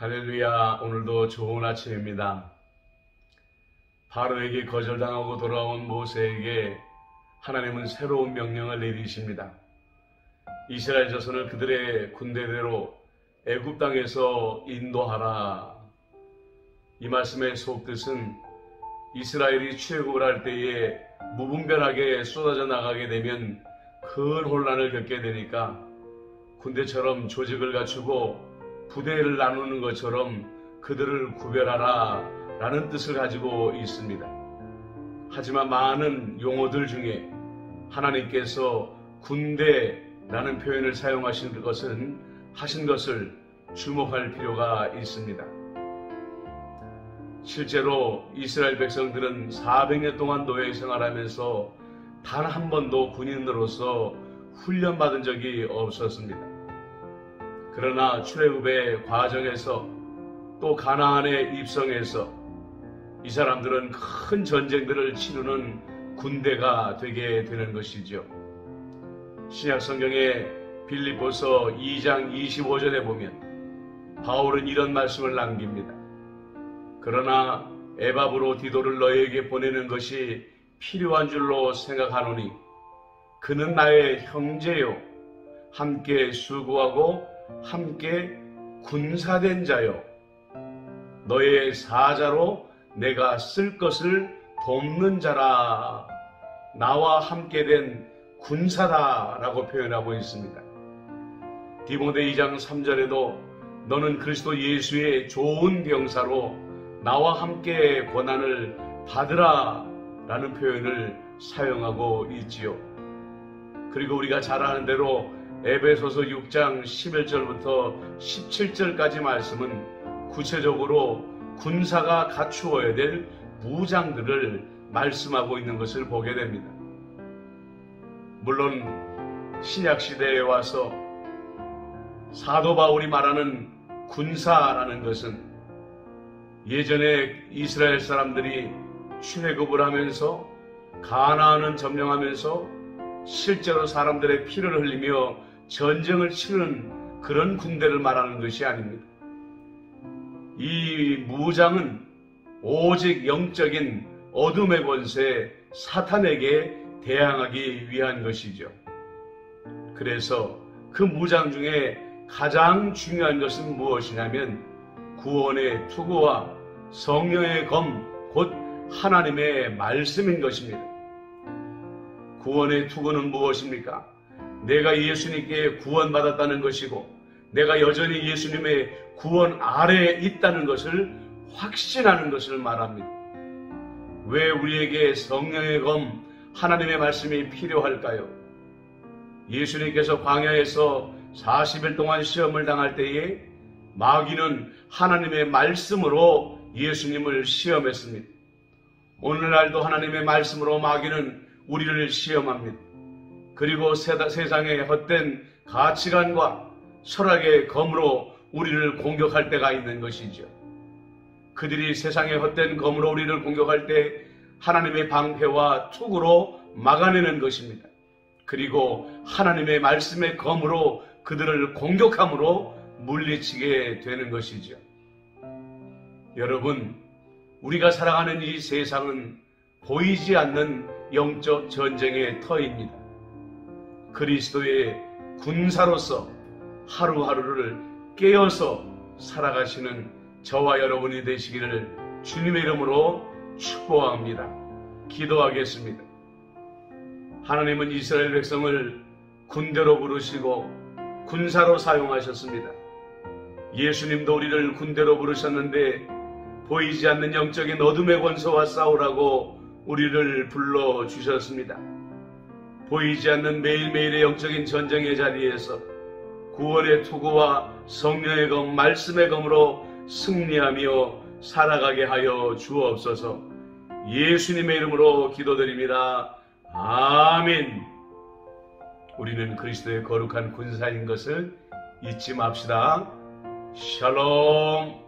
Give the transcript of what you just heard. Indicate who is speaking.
Speaker 1: 할렐루야. 오늘도 좋은 아침입니다. 바로에게 거절당하고 돌아온 모세에게 하나님은 새로운 명령을 내리십니다. 이스라엘 자손을 그들의 군대대로 애굽 땅에서 인도하라. 이 말씀의 속뜻은 이스라엘이 출애굽을 할 때에 무분별하게 쏟아져 나가게 되면 큰 혼란을 겪게 되니까 군대처럼 조직을 갖추고 부대를 나누는 것처럼 그들을 구별하라 라는 뜻을 가지고 있습니다. 하지만 많은 용어들 중에 하나님께서 군대라는 표현을 사용하신 것을 주목할 필요가 있습니다. 실제로 이스라엘 백성들은 400년 동안 노예 생활하면서 단 한 번도 군인으로서 훈련받은 적이 없었습니다. 그러나 출애굽의 과정에서 또 가나안에 입성해서 이 사람들은 큰 전쟁들을 치르는 군대가 되게 되는 것이죠. 신약 성경의 빌립보서 2장 25절에 보면 바울은 이런 말씀을 남깁니다. 그러나 에바브로 디도를 너희에게 보내는 것이 필요한 줄로 생각하노니 그는 나의 형제요 함께 수고하고 함께 군사된 자요 너의 사자로 내가 쓸 것을 돕는 자라. 나와 함께 된 군사다 라고 표현하고 있습니다. 디모데 2장 3절에도 너는 그리스도 예수의 좋은 병사로 나와 함께 고난을 받으라 라는 표현을 사용하고 있지요. 그리고 우리가 잘 아는 대로 에베소서 6장 11절부터 17절까지 말씀은 구체적으로 군사가 갖추어야 될 무장들을 말씀하고 있는 것을 보게 됩니다. 물론 신약시대에 와서 사도 바울이 말하는 군사라는 것은 예전에 이스라엘 사람들이 출애굽을 하면서 가나안을 점령하면서 실제로 사람들의 피를 흘리며 전쟁을 치르는 그런 군대를 말하는 것이 아닙니다. 이 무장은 오직 영적인 어둠의 권세 사탄에게 대항하기 위한 것이죠. 그래서 그 무장 중에 가장 중요한 것은 무엇이냐면 구원의 투구와 성령의 검, 곧 하나님의 말씀인 것입니다. 구원의 투구는 무엇입니까? 내가 예수님께 구원받았다는 것이고 내가 여전히 예수님의 구원 아래에 있다는 것을 확신하는 것을 말합니다. 왜 우리에게 성령의 검, 하나님의 말씀이 필요할까요? 예수님께서 광야에서 40일 동안 시험을 당할 때에 마귀는 하나님의 말씀으로 예수님을 시험했습니다. 오늘날도 하나님의 말씀으로 마귀는 우리를 시험합니다. 그리고 세상의 헛된 가치관과 철학의 검으로 우리를 공격할 때가 있는 것이죠. 그들이 세상의 헛된 검으로 우리를 공격할 때 하나님의 방패와 투구로 막아내는 것입니다. 그리고 하나님의 말씀의 검으로 그들을 공격함으로 물리치게 되는 것이죠. 여러분, 우리가 살아가는 이 세상은 보이지 않는 영적 전쟁의 터입니다. 그리스도의 군사로서 하루하루를 깨어서 살아가시는 저와 여러분이 되시기를 주님의 이름으로 축복합니다. 기도하겠습니다. 하나님은 이스라엘 백성을 군대로 부르시고 군사로 사용하셨습니다. 예수님도 우리를 군대로 부르셨는데 보이지 않는 영적인 어둠의 권세와 싸우라고 우리를 불러주셨습니다. 보이지 않는 매일매일의 영적인 전쟁의 자리에서 구원의 투구와 성령의 검, 말씀의 검으로 승리하며 살아가게 하여 주옵소서. 예수님의 이름으로 기도드립니다. 아멘. 우리는 그리스도의 거룩한 군사인 것을 잊지 맙시다. 샬롬.